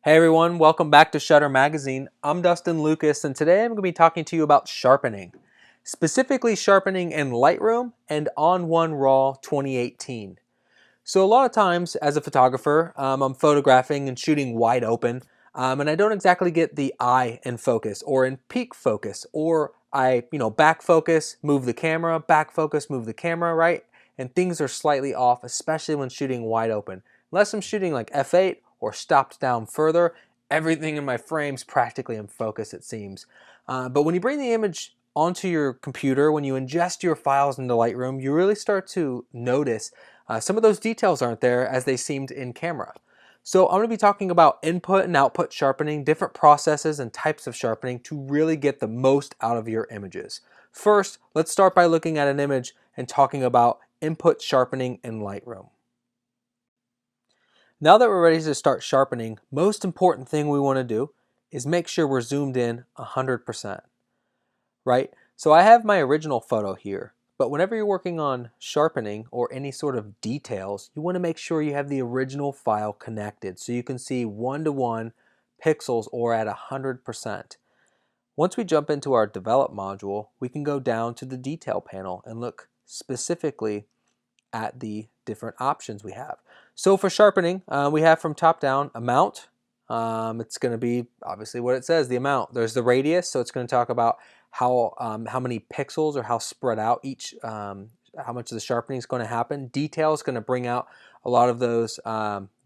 Hey everyone, welcome back to Shutter Magazine. I'm Dustin Lucas and today I'm going to be talking to you about sharpening. Specifically sharpening in Lightroom and ON1 RAW 2018. So a lot of times as a photographer, I'm photographing and shooting wide open and I don't exactly get the eye in focus or in peak focus, or I back focus, move the camera, back focus, move the camera, right? And things are slightly off, especially when shooting wide open. Unless I'm shooting like f8 or stopped down further, everything in my frame's practically in focus, it seems. But when you bring the image onto your computer, when you ingest your files into Lightroom, you really start to notice some of those details aren't there as they seemed in camera. So I'm going to be talking about input and output sharpening, different processes and types of sharpening to really get the most out of your images. First, let's start by looking at an image and talking about input sharpening in Lightroom. Now that we're ready to start sharpening, most important thing we want to do is make sure we're zoomed in 100%, right? So I have my original photo here, but whenever you're working on sharpening or any sort of details, you want to make sure you have the original file connected so you can see one-to-one pixels or at 100%. Once we jump into our develop module, we can go down to the detail panel and look specifically at the different options we have. So for sharpening, we have from top down amount. It's going to be obviously what it says, the amount. There's the radius, so it's going to talk about how many pixels or how spread out each, how much of the sharpening is going to happen. Detail is going to bring out a lot of those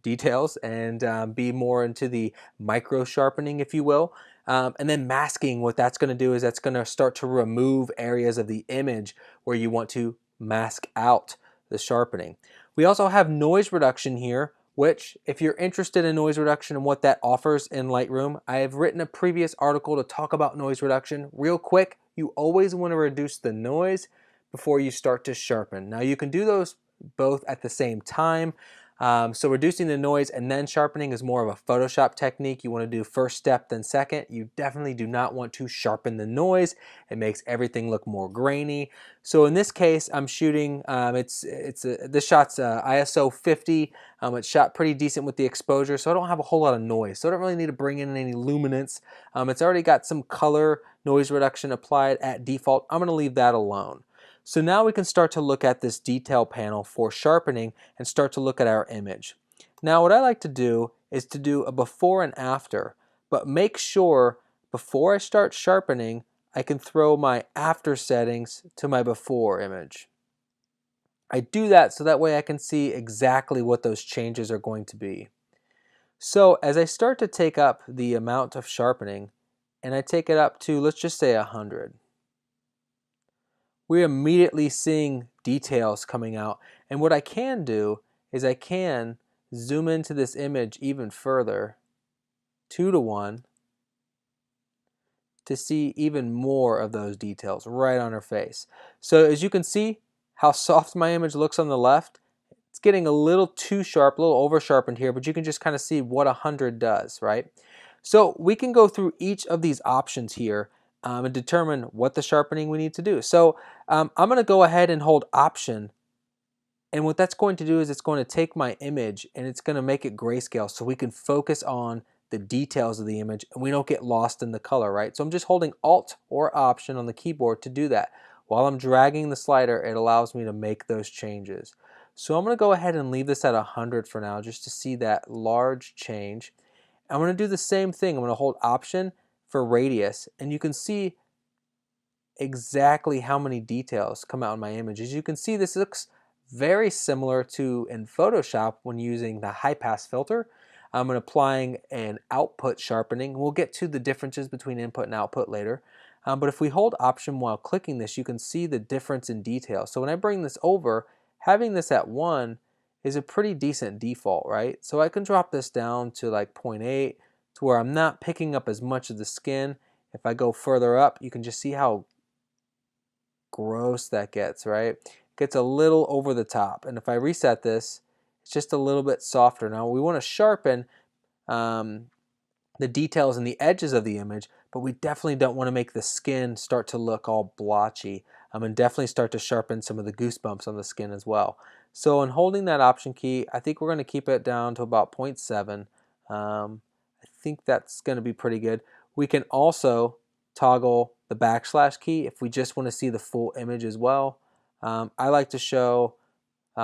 details and be more into the micro sharpening, if you will. And then masking, what that's going to do is that's going to start to remove areas of the image where you want to mask out the sharpening. We also have noise reduction here, which if you're interested in noise reduction and what that offers in Lightroom, I have written a previous article to talk about noise reduction. Real quick, you always want to reduce the noise before you start to sharpen. Now you can do those both at the same time. So reducing the noise and then sharpening is more of a Photoshop technique. You want to do first step then second. You definitely do not want to sharpen the noise. It makes everything look more grainy. So in this case, I'm shooting, this shot's ISO 50. It's shot pretty decent with the exposure, so I don't have a whole lot of noise. So I don't really need to bring in any luminance. It's already got some color noise reduction applied at default. I'm going to leave that alone. So now we can start to look at this detail panel for sharpening and start to look at our image. Now what I like to do is to do a before and after, but make sure before I start sharpening, I can throw my after settings to my before image. I do that so that way I can see exactly what those changes are going to be. So as I start to take up the amount of sharpening, and I take it up to, let's just say 100. We're immediately seeing details coming out. And what I can do is I can zoom into this image even further, 2:1, to see even more of those details right on her face. So as you can see how soft my image looks on the left, it's getting a little too sharp, a little over sharpened here, but you can just kind of see what 100 does, right? So we can go through each of these options here and determine what the sharpening we need to do. So I'm going to go ahead and hold Option, and what that's going to do is it's going to take my image and it's going to make it grayscale so we can focus on the details of the image and we don't get lost in the color, right? So I'm just holding Alt or Option on the keyboard to do that. While I'm dragging the slider, it allows me to make those changes. So I'm going to go ahead and leave this at 100 for now just to see that large change. I'm going to do the same thing. I'm going to hold Option for radius, and you can see exactly how many details come out in my image. As you can see, this looks very similar to in Photoshop when using the Highpass filter. I'm applying an output sharpening. We'll get to the differences between input and output later. But if we hold Option while clicking this, you can see the difference in detail. So when I bring this over, having this at 1 is a pretty decent default, right? So I can drop this down to like 0.8 to where I'm not picking up as much of the skin. If I go further up, you can just see how gross that gets, right? It gets a little over the top. And if I reset this, it's just a little bit softer. Now we want to sharpen the details and the edges of the image, but we definitely don't want to make the skin start to look all blotchy. And definitely start to sharpen some of the goosebumps on the skin as well. So in holding that Option key, I think we're going to keep it down to about 0.7. I think that's going to be pretty good. We can also toggle the backslash key if we just want to see the full image as well. I like to show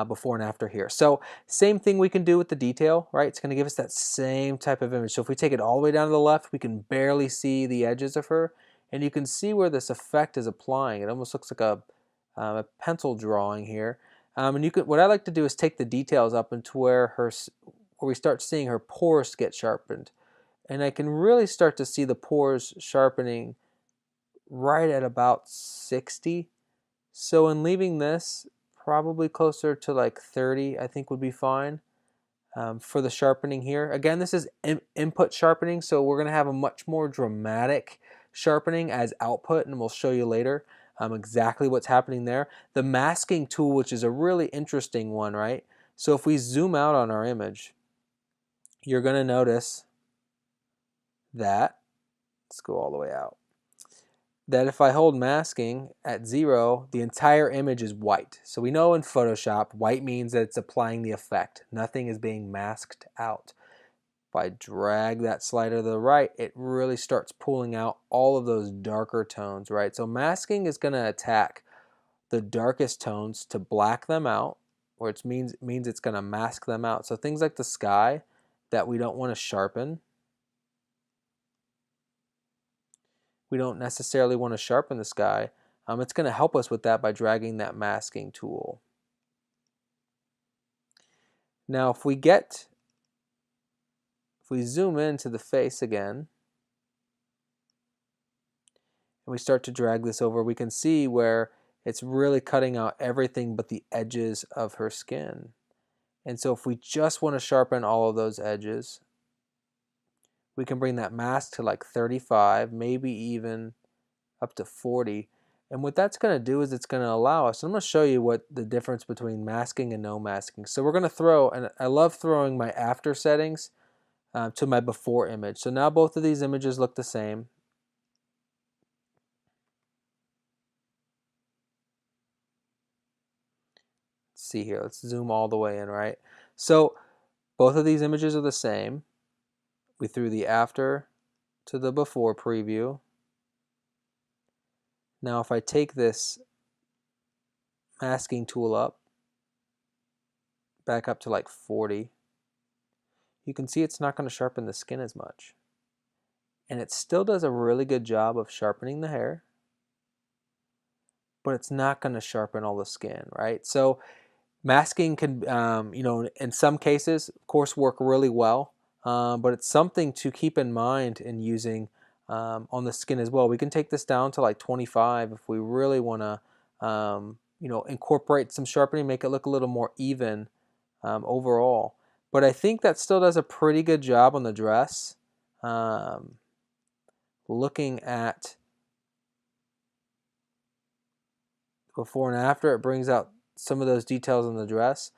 before and after here. So same thing we can do with the detail, right? It's going to give us that same type of image. So if we take it all the way down to the left, we can barely see the edges of her, and you can see where this effect is applying. It almost looks like a pencil drawing here. And you could, what I like to do is take the details up into where we start seeing her pores get sharpened, and I can really start to see the pores sharpening right at about 60. So in leaving this, probably closer to like 30, I think would be fine for the sharpening here. Again, this is input sharpening, so we're going to have a much more dramatic sharpening as output, and we'll show you later exactly what's happening there. The masking tool, which is a really interesting one, right? So if we zoom out on our image, you're going to notice that, let's go all the way out, that if I hold masking at 0, the entire image is white. So we know in Photoshop, white means that it's applying the effect. Nothing is being masked out. If I drag that slider to the right, it really starts pulling out all of those darker tones, right? So masking is going to attack the darkest tones to black them out, or it means it's going to mask them out. So things like the sky that we don't want to sharpen, we don't necessarily want to sharpen the sky. It's going to help us with that by dragging that masking tool. Now if we zoom into the face again, and we start to drag this over, we can see where it's really cutting out everything but the edges of her skin. And so if we just want to sharpen all of those edges, we can bring that mask to like 35, maybe even up to 40. And what that's going to do is it's going to allow us, I'm going to show you what the difference between masking and no masking. So we're going to throw, and I love throwing my after settings to my before image. So now both of these images look the same. Let's see here, let's zoom all the way in, right? So both of these images are the same. We threw the after to the before preview. Now if I take this masking tool up, back up to like 40, you can see it's not going to sharpen the skin as much. And it still does a really good job of sharpening the hair, but it's not going to sharpen all the skin, right? So masking can, you know, in some cases, of course, work really well, but it's something to keep in mind in using on the skin as well. We can take this down to like 25 if we really want to, you know, incorporate some sharpening, make it look a little more even overall. But I think that still does a pretty good job on the dress. Looking at before and after, it brings out some of those details in the dress.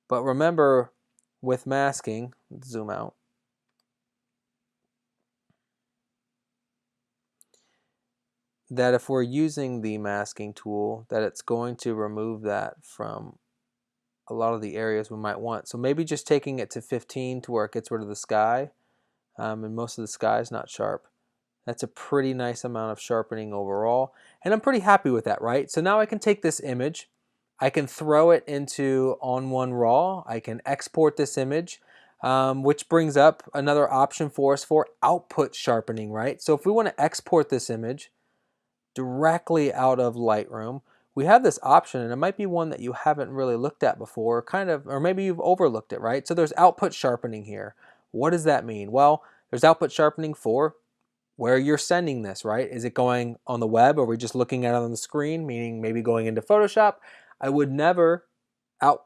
But remember, with masking, let's zoom out, that if we're using the masking tool, that it's going to remove that from a lot of the areas we might want. So maybe just taking it to 15 to where it gets rid of the sky, and most of the sky is not sharp. That's a pretty nice amount of sharpening overall, and I'm pretty happy with that, right? So now I can take this image, I can throw it into ON1 RAW, I can export this image, which brings up another option for us for output sharpening, right? So if we want to export this image directly out of Lightroom, we have this option, and it might be one that you haven't really looked at before, kind of, or maybe you've overlooked it, right? So there's output sharpening here. What does that mean? Well, there's output sharpening for where you're sending this, right? Is it going on the web, or are we just looking at it on the screen, meaning maybe going into Photoshop? I would never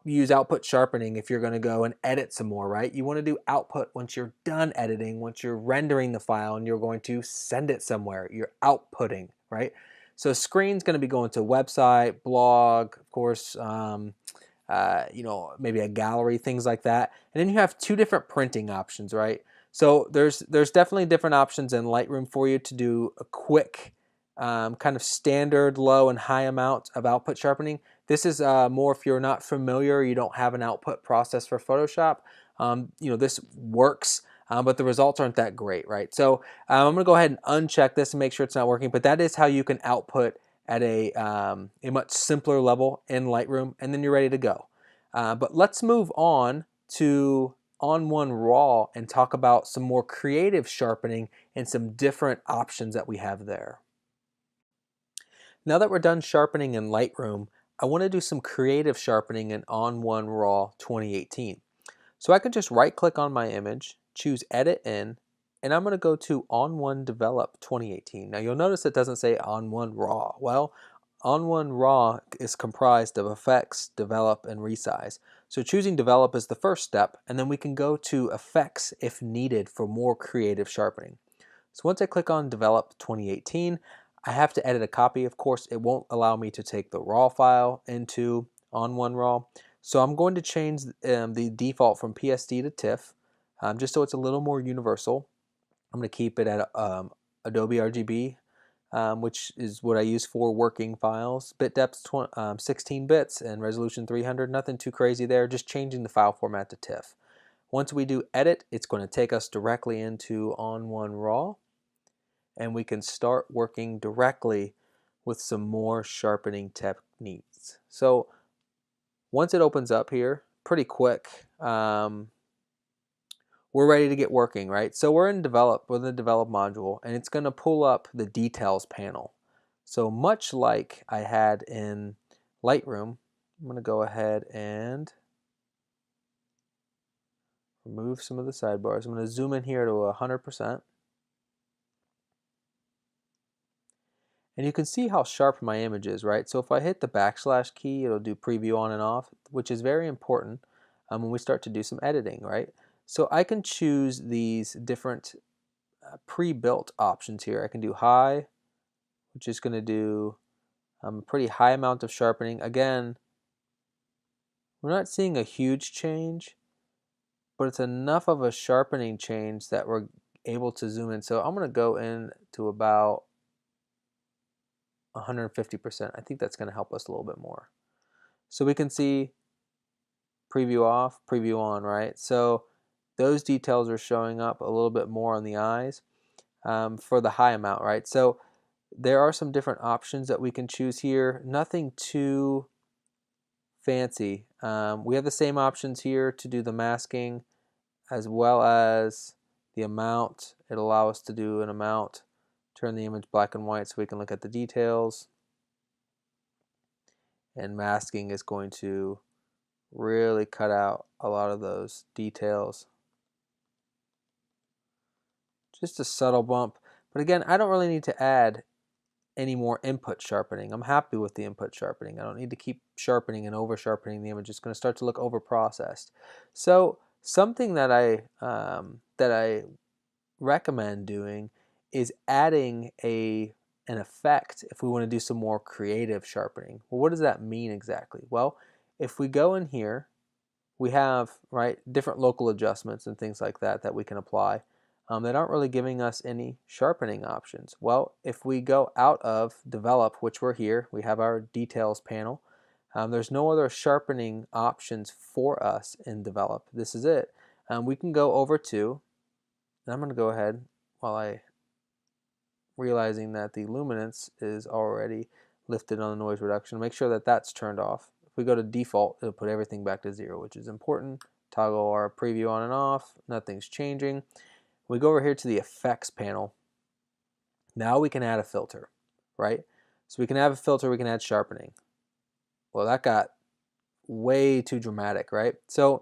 use output sharpening if you're going to go and edit some more, right? You want to do output once you're done editing, once you're rendering the file and you're going to send it somewhere. You're outputting, right? So screen's going to be going to website, blog, of course, you know, maybe a gallery, things like that. And then you have two different printing options, right? So there's definitely different options in Lightroom for you to do a quick kind of standard low and high amount of output sharpening. This is more if you're not familiar, you don't have an output process for Photoshop. You know, this works. but the results aren't that great, right? So I'm gonna go ahead and uncheck this and make sure it's not working, but that is how you can output at a much simpler level in Lightroom, and then you're ready to go. But let's move on to ON1 RAW and talk about some more creative sharpening and some different options that we have there. Now that we're done sharpening in Lightroom, I want to do some creative sharpening in ON1 RAW 2018. So I can just right click on my image, choose Edit In, and I'm going to go to ON1 Develop 2018. Now you'll notice it doesn't say ON1 RAW. Well, ON1 RAW is comprised of Effects, Develop, and Resize. So choosing Develop is the first step, and then we can go to Effects if needed for more creative sharpening. So once I click on Develop 2018, I have to edit a copy. Of course, it won't allow me to take the RAW file into ON1 RAW. So I'm going to change the default from PSD to TIFF, just so it's a little more universal. I'm going to keep it at Adobe RGB, which is what I use for working files. Bit depth 16 bits and resolution 300, nothing too crazy there, just changing the file format to TIFF. Once we do edit, it's going to take us directly into ON1 RAW, and we can start working directly with some more sharpening techniques. So once it opens up here, pretty quick, we're ready to get working, right? So we're in Develop, with the Develop module, and it's going to pull up the Details panel. So much like I had in Lightroom, I'm going to go ahead and remove some of the sidebars. I'm going to zoom in here to 100%. And you can see how sharp my image is, right? So if I hit the backslash key, it'll do preview on and off, which is very important when we start to do some editing, right? So I can choose these different pre-built options here. I can do high, which is going to do a pretty high amount of sharpening. Again, we're not seeing a huge change, but it's enough of a sharpening change that we're able to zoom in. So I'm going to go in to about 150%. I think that's going to help us a little bit more. So we can see preview off, preview on, right? So those details are showing up a little bit more on the eyes for the high amount, right? So there are some different options that we can choose here. Nothing too fancy. We have the same options here to do the masking as well as the amount. It'll allow us to do an amount, turn the image black and white so we can look at the details. And masking is going to really cut out a lot of those details. Just a subtle bump. But again, I don't really need to add any more input sharpening. I'm happy with the input sharpening. I don't need to keep sharpening and over sharpening the image. It's going to start to look over processed. So something that I recommend doing is adding an effect if we want to do some more creative sharpening. Well, what does that mean exactly? Well, if we go in here, we have different local adjustments and things like that that we can apply that aren't really giving us any sharpening options. Well, if we go out of Develop, which we're here, we have our Details panel. There's no other sharpening options for us in Develop. This is it. We can go over to, and I'm going to go ahead while I realizing that the luminance is already lifted on the noise reduction. Make sure that that's turned off. If we go to default, it'll put everything back to 0, which is important. Toggle our preview on and off. Nothing's changing. We go over here to the effects panel. Now we can add a filter, right? So we can have a filter, we can add sharpening. Well, that got way too dramatic, right? So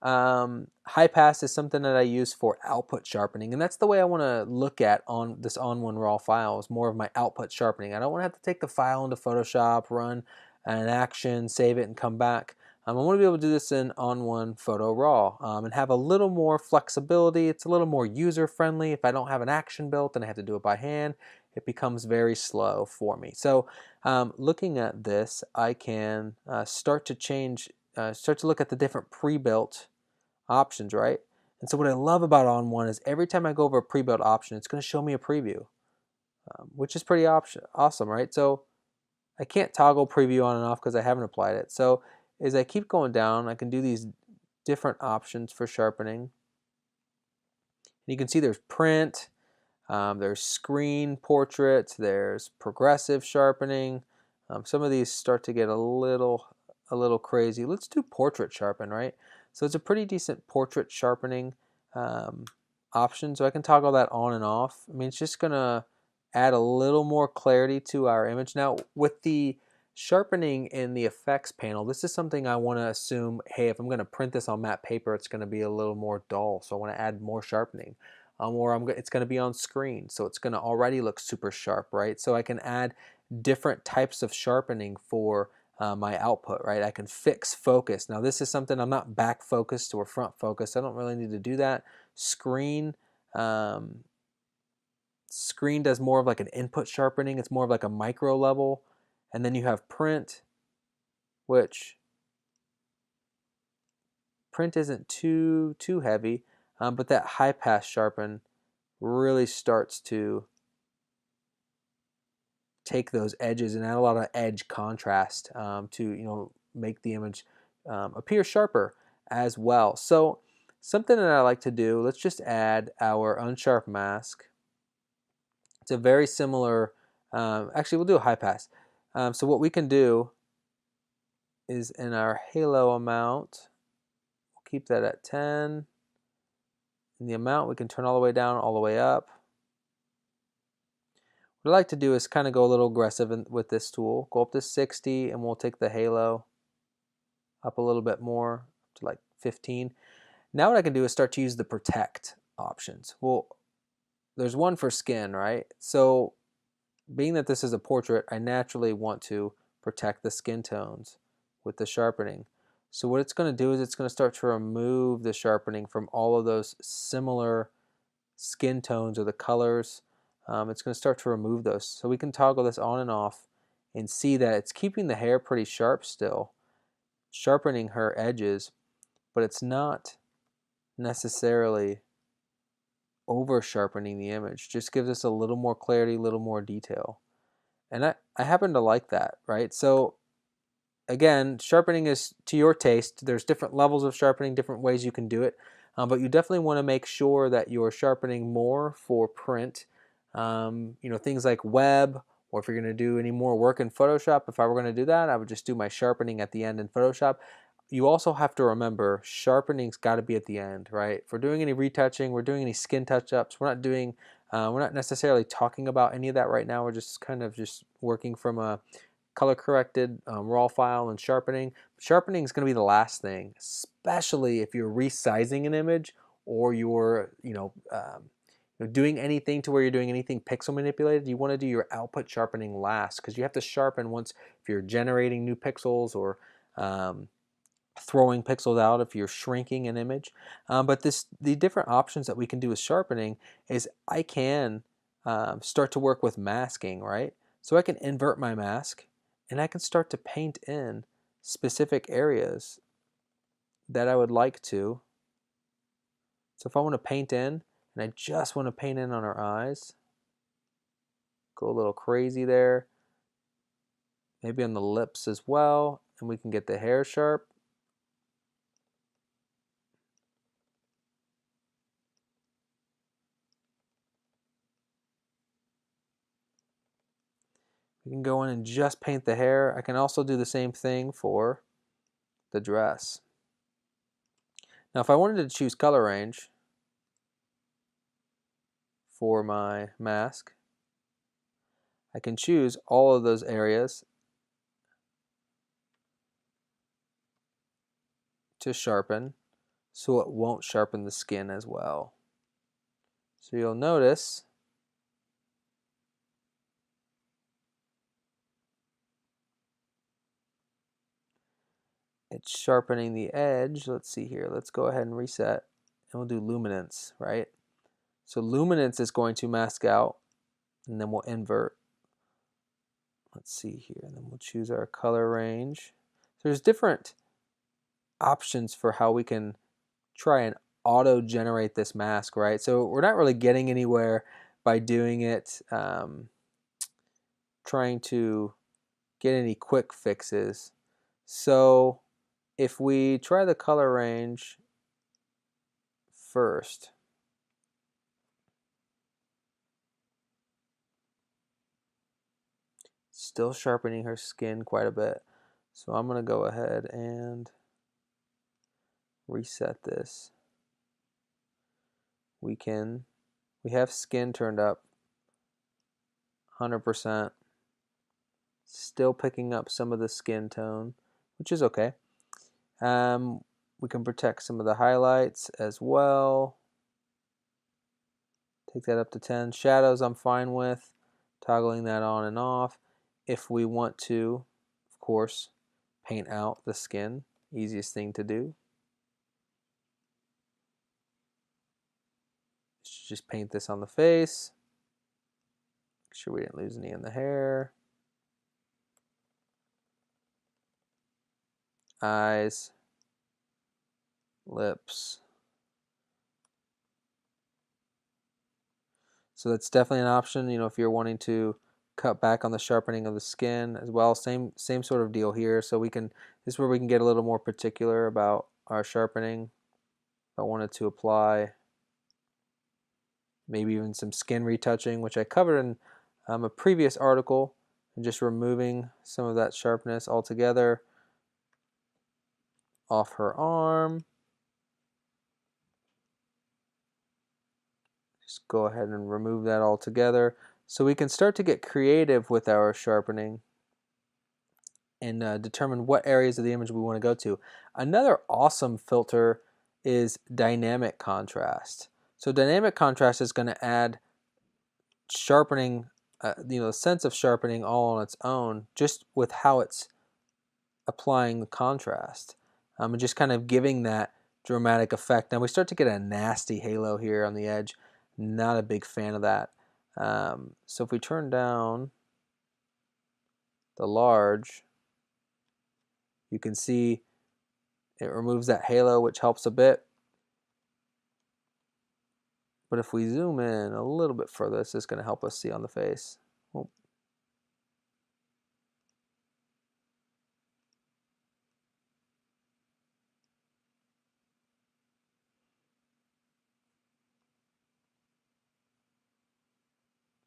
Highpass is something that I use for output sharpening, and that's the way I want to look at on this ON1 RAW file, is more of my output sharpening. I don't want to have to take the file into Photoshop, run an action, save it, and come back. I want to be able to do this in ON1 Photo RAW and have a little more flexibility. It's a little more user-friendly. If I don't have an action built and I have to do it by hand, it becomes very slow for me. So looking at this, I can start to look at the different pre-built options, right? And so what I love about ON1 is every time I go over a pre-built option, it's going to show me a preview, which is pretty awesome, right? So I can't toggle preview on and off because I haven't applied it. So as I keep going down, I can do these different options for sharpening. You can see there's print, there's screen portrait, there's progressive sharpening. Some of these start to get a little crazy. Let's do portrait sharpen, right? So it's a pretty decent portrait sharpening option. So I can toggle that on and off. I mean, it's just gonna add a little more clarity to our image. Now with the sharpening in the effects panel, this is something I want to assume, hey, if I'm going to print this on matte paper, it's going to be a little more dull, so I want to add more sharpening. Or it's going to be on screen, so it's going to already look super sharp, right? So I can add different types of sharpening for my output, right? I can fix focus. Now this is something, I'm not back focused or front focused. I don't really need to do that. Screen does more of like an input sharpening. It's more of like a micro level. And then you have print, which print isn't too heavy, but that Highpass sharpen really starts to take those edges and add a lot of edge contrast to make the image appear sharper as well. So something that I like to do, let's just add our Unsharp Mask. It's a very similar, actually we'll do a Highpass. So what we can do is in our halo amount, we'll keep that at 10. In the amount, we can turn all the way down, all the way up. What I like to do is kind of go a little aggressive with this tool. Go up to 60, and we'll take the halo up a little bit more to like 15. Now what I can do is start to use the protect options. Well, there's one for skin, right? So being that this is a portrait, I naturally want to protect the skin tones with the sharpening. So what it's going to do is it's going to start to remove the sharpening from all of those similar skin tones or the colors. It's going to start to remove those. So we can toggle this on and off and see that it's keeping the hair pretty sharp still, sharpening her edges, but it's not necessarily over sharpening the image. Just gives us a little more clarity, a little more detail. And I happen to like that, right? So again, sharpening is to your taste. There's different levels of sharpening, different ways you can do it. But you definitely want to make sure that you're sharpening more for print. Things like web, or if you're going to do any more work in Photoshop, if I were going to do that, I would just do my sharpening at the end in Photoshop. You also have to remember sharpening's got to be at the end, right? If we're doing any retouching, we're doing any skin touch-ups, we're not necessarily talking about any of that right now. We're just kind of just working from a color corrected raw file and sharpening. Sharpening is going to be the last thing, especially if you're resizing an image or you're doing anything to where you're doing anything pixel manipulated. You want to do your output sharpening last, because you have to sharpen once if you're generating new pixels or throwing pixels out if you're shrinking an image. But the different options that we can do with sharpening is I can start to work with masking, right? So I can invert my mask and I can start to paint in specific areas that I would like to. So if I want to paint in, and I just want to paint in on her eyes, go a little crazy there, maybe on the lips as well, and we can get the hair sharp. We can go in and just paint the hair. I can also do the same thing for the dress. Now if I wanted to choose color range for my mask, I can choose all of those areas to sharpen so it won't sharpen the skin as well. So you'll notice it's sharpening the edge. Let's see here. Let's go ahead and reset, and we'll do luminance, right? So luminance is going to mask out, and then we'll invert. Let's see here, and then we'll choose our color range. So there's different options for how we can try and auto-generate this mask, right? So we're not really getting anywhere by doing it, trying to get any quick fixes. So if we try the color range first, Still sharpening her skin quite a bit. So I'm going to go ahead and reset this. We have skin turned up 100%. Still picking up some of the skin tone, which is okay. We can protect some of the highlights as well. Take that up to 10. Shadows I'm fine with. Toggling that on and off. If we want to, of course, paint out the skin. Easiest thing to do. Just paint this on the face. Make sure we didn't lose any in the hair. Eyes. Lips. So that's definitely an option, you know, if you're wanting to cut back on the sharpening of the skin as well. Same sort of deal here. So this is where we can get a little more particular about our sharpening. If I wanted to apply maybe even some skin retouching, which I covered in a previous article, and just removing some of that sharpness altogether off her arm. Just go ahead and remove that altogether. So we can start to get creative with our sharpening and determine what areas of the image we want to go to. Another awesome filter is dynamic contrast. So dynamic contrast is going to add sharpening, the sense of sharpening all on its own, just with how it's applying the contrast. And just kind of giving that dramatic effect. Now we start to get a nasty halo here on the edge. Not a big fan of that. So if we turn down the large, you can see it removes that halo, which helps a bit. But if we zoom in a little bit further, this is going to help us see on the face. Oh.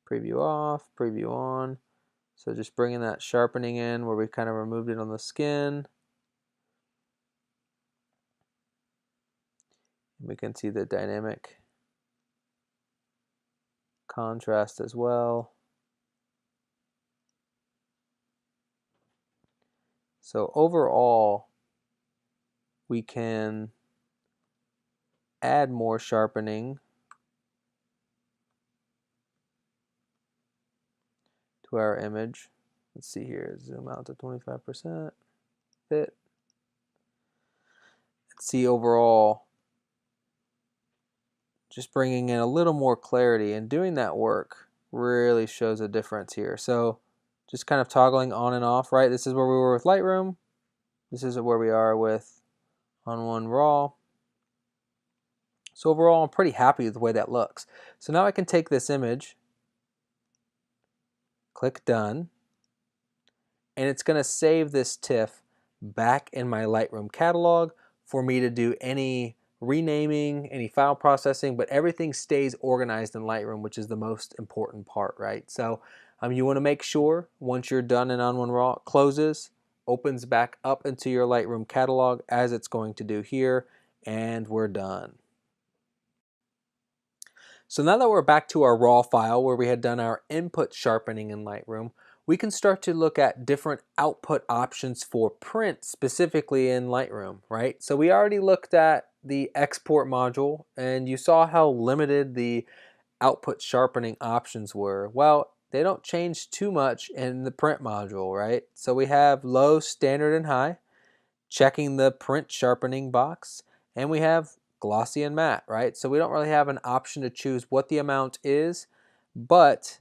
Preview off, preview on. So just bringing that sharpening in where we kind of removed it on the skin. We can see the dynamic contrast as well. So overall, we can add more sharpening to our image. Let's see here, zoom out to 25%, fit. Let's see overall, just bringing in a little more clarity and doing that work really shows a difference here. So just kind of toggling on and off, right? This is where we were with Lightroom. This is where we are with ON1 Raw. So overall, I'm pretty happy with the way that looks. So now I can take this image, click Done, and it's going to save this TIFF back in my Lightroom catalog for me to do any renaming, any file processing, but everything stays organized in Lightroom, which is the most important part, right? So you want to make sure once you're done in ON1 Raw, it closes, opens back up into your Lightroom catalog as it's going to do here, and we're done. So now that we're back to our raw file where we had done our input sharpening in Lightroom, we can start to look at different output options for print specifically in Lightroom, right? So we already looked at the export module and you saw how limited the output sharpening options were. Well, they don't change too much in the print module, right? So we have low, standard, and high, checking the print sharpening box, and we have glossy and matte, right? So we don't really have an option to choose what the amount is, but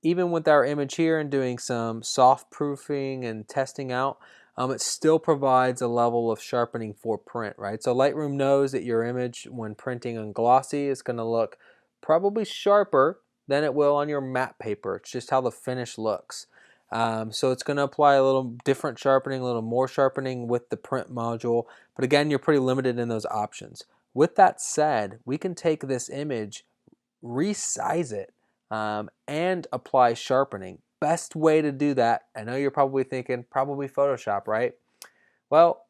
even with our image here and doing some soft proofing and testing out, it still provides a level of sharpening for print, right? So Lightroom knows that your image, when printing on glossy, is going to look probably sharper than it will on your matte paper. It's just how the finish looks. So it's going to apply a little different sharpening, a little more sharpening with the print module. But again, you're pretty limited in those options. With that said, we can take this image, resize it, and apply sharpening best way to do that, I know you're probably thinking, probably Photoshop, right? Well,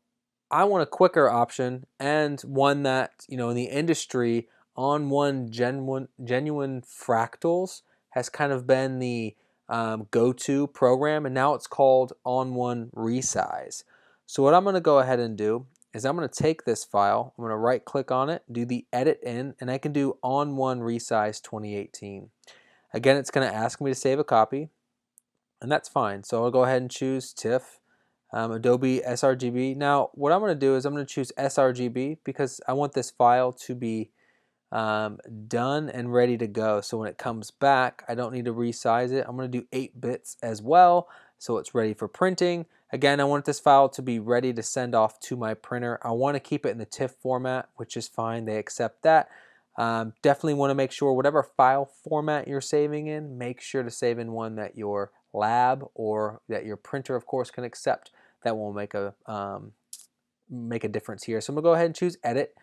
I want a quicker option and one that, in the industry, ON1 Genuine Fractals has kind of been the go-to program, and now it's called ON1 Resize. So what I'm going to go ahead and do is I'm going to take this file, I'm going to right click on it, do the edit in, and I can do ON1 Resize 2018. Again, it's going to ask me to save a copy, and that's fine. So I'll go ahead and choose TIFF. Adobe sRGB. Now, what I'm going to do is I'm going to choose sRGB because I want this file to be done and ready to go. So when it comes back, I don't need to resize it. I'm going to do 8 bits as well, so it's ready for printing. Again, I want this file to be ready to send off to my printer. I want to keep it in the TIFF format, which is fine. They accept that. Definitely want to make sure whatever file format you're saving in, make sure to save in one that your lab or that your printer, of course, can accept. That will make a difference here. So I'm gonna go ahead and choose edit,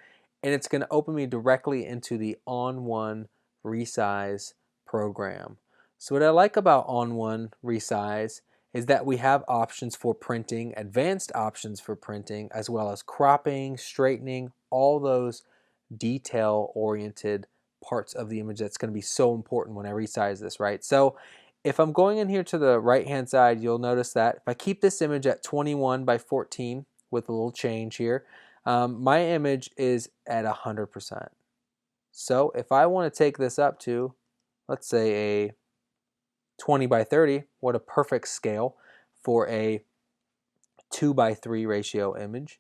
and it's gonna open me directly into the ON1 Resize program. So what I like about ON1 Resize is that we have options for printing, advanced options for printing, as well as cropping, straightening, all those detail-oriented parts of the image that's going to be so important when I resize this, right? So if I'm going in here to the right-hand side, you'll notice that if I keep this image at 21 by 14 with a little change here, my image is at 100%. So if I want to take this up to, let's say, a 20 by 30, what a perfect scale for a 2 by 3 ratio image,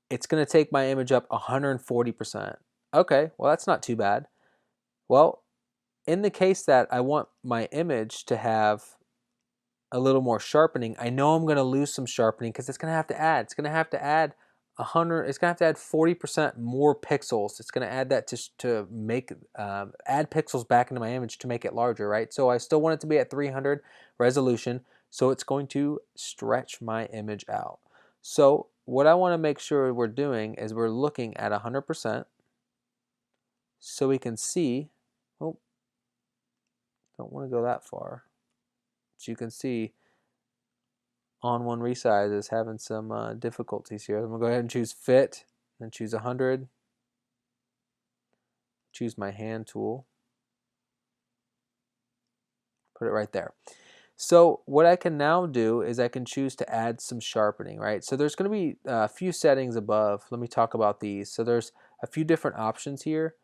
it's going to take my image up 140%. Okay, well, that's not too bad. Well, in the case that I want my image to have a little more sharpening, I know I'm going to lose some sharpening because it's going to have to add. It's going to have to add 100. It's going to have to add 40% more pixels. It's going to add that to make add pixels back into my image to make it larger, right? So I still want it to be at 300 resolution. So it's going to stretch my image out. So what I want to make sure we're doing is we're looking at 100%, so we can see. Oh, don't want to go that far. But you can see ON1 Resize is having some difficulties here. I'm going to go ahead and choose Fit, and choose 100. Choose my hand tool. Put it right there. So what I can now do is I can choose to add some sharpening, right? So there's going to be a few settings above. Let me talk about these. So there's a few different options here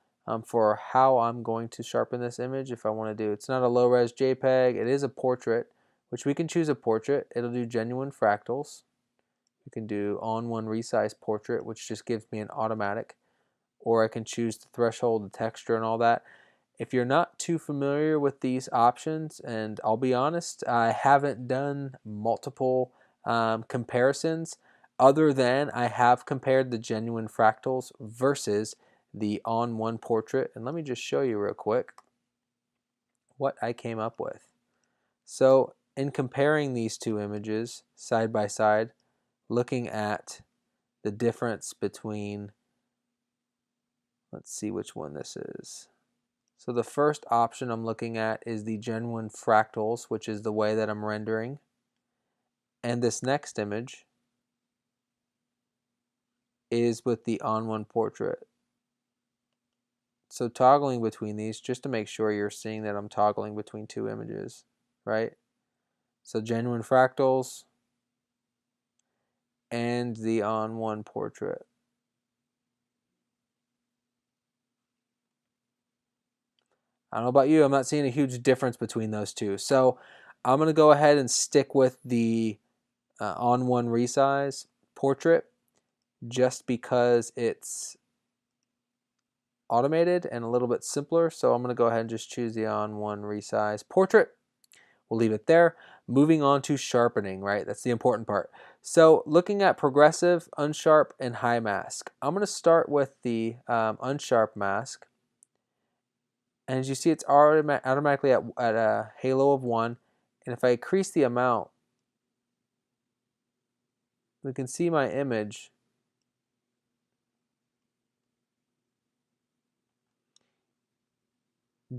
for how I'm going to sharpen this image if I want to do. It's not a low-res JPEG. It is a portrait, which we can choose a portrait. It'll do genuine fractals. You can do ON1 Resize Portrait, which just gives me an automatic. Or I can choose the threshold, the texture, and all that. If you're not too familiar with these options, and I'll be honest, I haven't done multiple comparisons other than I have compared the genuine fractals versus the ON1 portrait. And let me just show you real quick what I came up with. So in comparing these two images side by side, looking at the difference between, let's see which one this is. So the first option I'm looking at is the genuine fractals, which is the way that I'm rendering. And this next image is with the ON1 portrait. So toggling between these, just to make sure you're seeing that I'm toggling between two images, right? So genuine fractals and the ON1 portrait. I don't know about you, I'm not seeing a huge difference between those two. So I'm going to go ahead and stick with the ON1 Resize portrait just because it's automated and a little bit simpler. So I'm going to go ahead and just choose the ON1 Resize portrait. We'll leave it there. Moving on to sharpening, right? That's the important part. So looking at progressive, unsharp, and high mask. I'm going to start with the Unsharp Mask. And as you see, it's automatically at a halo of 1. And if I increase the amount, we can see my image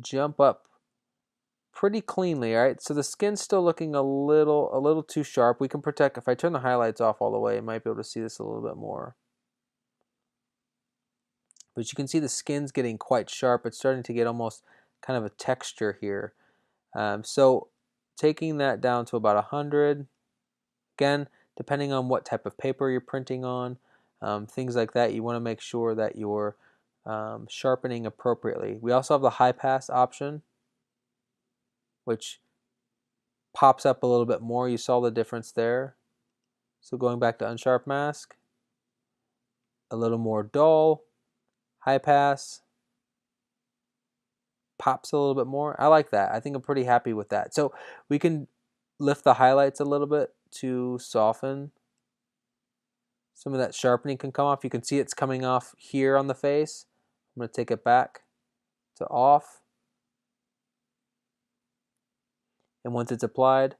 jump up pretty cleanly, all right? So the skin's still looking a little too sharp. We can protect, if I turn the highlights off all the way, you might be able to see this a little bit more. But you can see the skin's getting quite sharp. It's starting to get almost kind of a texture here. So taking that down to about 100, again, depending on what type of paper you're printing on, things like that, you want to make sure that you're sharpening appropriately. We also have the Highpass option, which pops up a little bit more. You saw the difference there. So going back to Unsharp Mask, a little more dull. Highpass pops a little bit more. I like that. I think I'm pretty happy with that. So we can lift the highlights a little bit to soften. Some of that sharpening can come off. You can see it's coming off here on the face. I'm going to take it back to off. And once it's applied,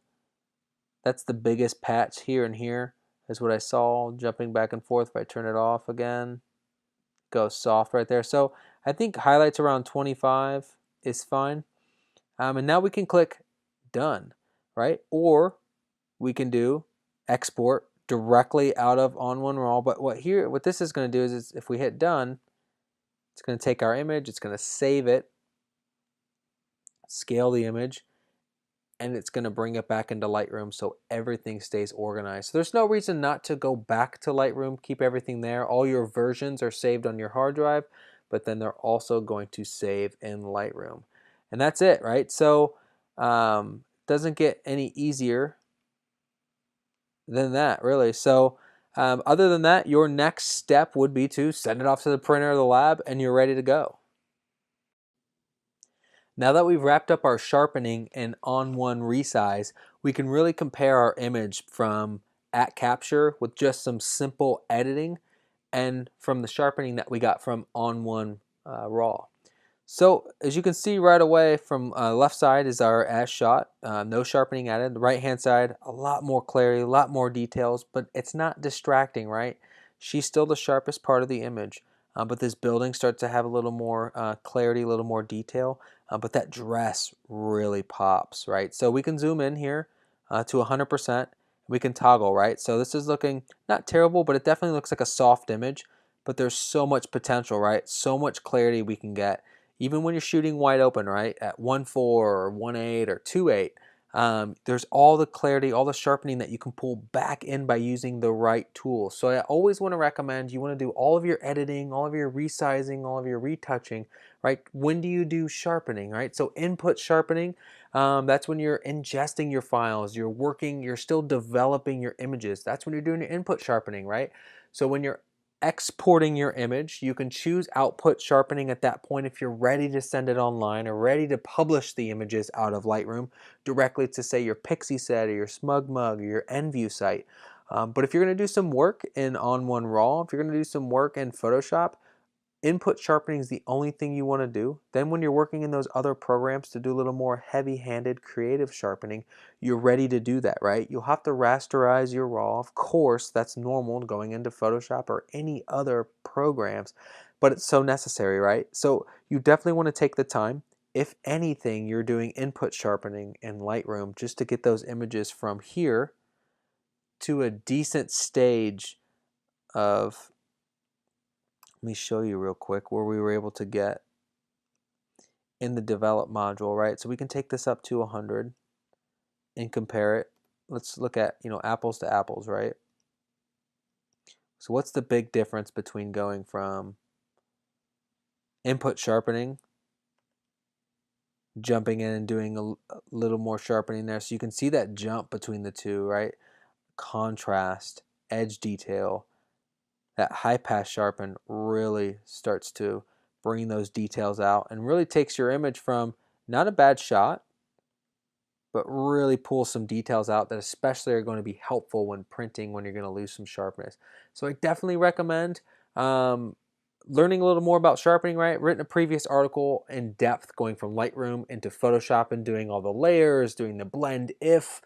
that's the biggest patch here and here is what I saw jumping back and forth. If I turn it off again, it goes soft right there. So I think highlights around 25 is fine. And now we can click done, right? Or we can do export directly out of ON1 Raw. But what this is going to do is if we hit done, it's going to take our image, it's going to save it, scale the image, and it's going to bring it back into Lightroom so everything stays organized. So there's no reason not to go back to Lightroom, keep everything there. All your versions are saved on your hard drive, but then they're also going to save in Lightroom. And that's it, right? So doesn't get any easier than that, really. So other than that, your next step would be to send it off to the printer or the lab, and you're ready to go. Now that we've wrapped up our sharpening and ON1 Resize, we can really compare our image from at capture with just some simple editing and from the sharpening that we got from ON1 Raw. So as you can see right away, from left side is our as shot, no sharpening added. The right hand side, a lot more clarity, a lot more details, but it's not distracting, right? She's still the sharpest part of the image, but this building starts to have a little more clarity, a little more detail, but that dress really pops, right? So we can zoom in here to 100%. We can toggle, right? So this is looking not terrible, but it definitely looks like a soft image, but there's so much potential, right? So much clarity we can get. Even when you're shooting wide open, right, at 1.4 or 1.8 or 2.8, there's all the clarity, all the sharpening that you can pull back in by using the right tools. So I always want to recommend you want to do all of your editing, all of your resizing, all of your retouching, right? When do you do sharpening, right? So input sharpening, that's when you're ingesting your files, you're working, you're still developing your images. That's when you're doing your input sharpening, right? So when you're exporting your image, you can choose output sharpening at that point if you're ready to send it online or ready to publish the images out of Lightroom directly to, say, your Pixieset or your SmugMug or your Enview site. But if you're going to do some work in ON1 Raw, if you're going to do some work in Photoshop, input sharpening is the only thing you want to do. Then when you're working in those other programs to do a little more heavy-handed creative sharpening, you're ready to do that, right? You'll have to rasterize your raw. Of course, that's normal going into Photoshop or any other programs, but it's so necessary, right? So you definitely want to take the time. If anything, you're doing input sharpening in Lightroom just to get those images from here to a decent stage of, let me show you real quick where we were able to get in the develop module, right? So we can take this up to 100 and compare it. Let's look at, apples to apples, right? So what's the big difference between going from input sharpening, jumping in and doing a little more sharpening there? So you can see that jump between the two, right? Contrast, edge detail, that Highpass sharpen really starts to bring those details out and really takes your image from not a bad shot, but really pulls some details out that especially are going to be helpful when printing when you're going to lose some sharpness. So I definitely recommend learning a little more about sharpening, right? Written a previous article in depth going from Lightroom into Photoshop and doing all the layers, doing the blend if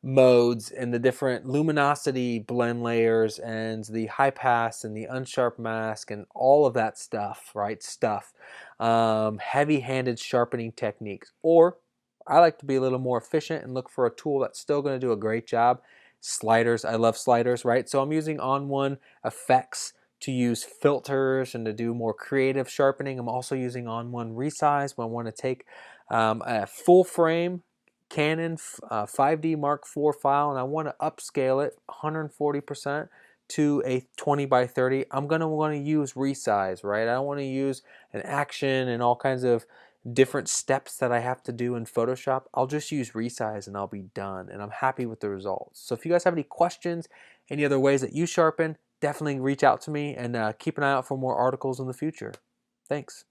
modes and the different luminosity blend layers and the high pass and the Unsharp Mask and all of that stuff, right? Heavy-handed sharpening techniques. Or I like to be a little more efficient and look for a tool that's still going to do a great job. Sliders, I love sliders, right? So I'm using ON1 effects to use filters and to do more creative sharpening. I'm also using ON1 Resize when I want to take a full frame Canon 5D Mark IV file and I want to upscale it 140% to a 20 by 30. I'm going to want to use Resize, right? I don't want to use an action and all kinds of different steps that I have to do in Photoshop. I'll just use Resize and I'll be done, and I'm happy with the results. So if you guys have any questions, any other ways that you sharpen, definitely reach out to me, and keep an eye out for more articles in the future. Thanks.